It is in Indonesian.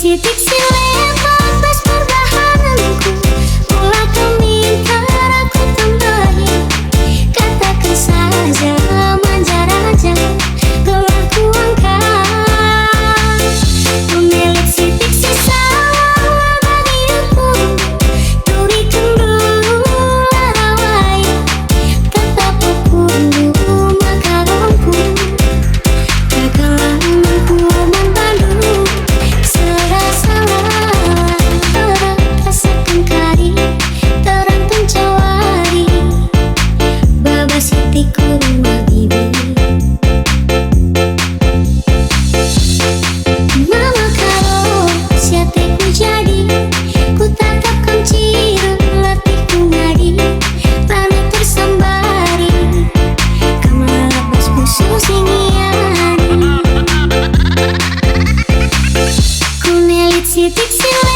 sitik sileman pas pertahananku. Mula kau minta aku tambahi. Katakan saja manja raja, telah ku angkat. Pemilik sitik sisa bagi aku. Berikan dulu larawai. Tetap pukul maka rampung. Kekalah mampu membantu. Serasa lelah rasakan kari terantun cawari. Baba sitiku rumah bibi. Mama kalau siateku jadi, ku tangkap kunci latihku ngadi. Lalu tersambari kemalabas musuh singiani. Ku nelit sitik sile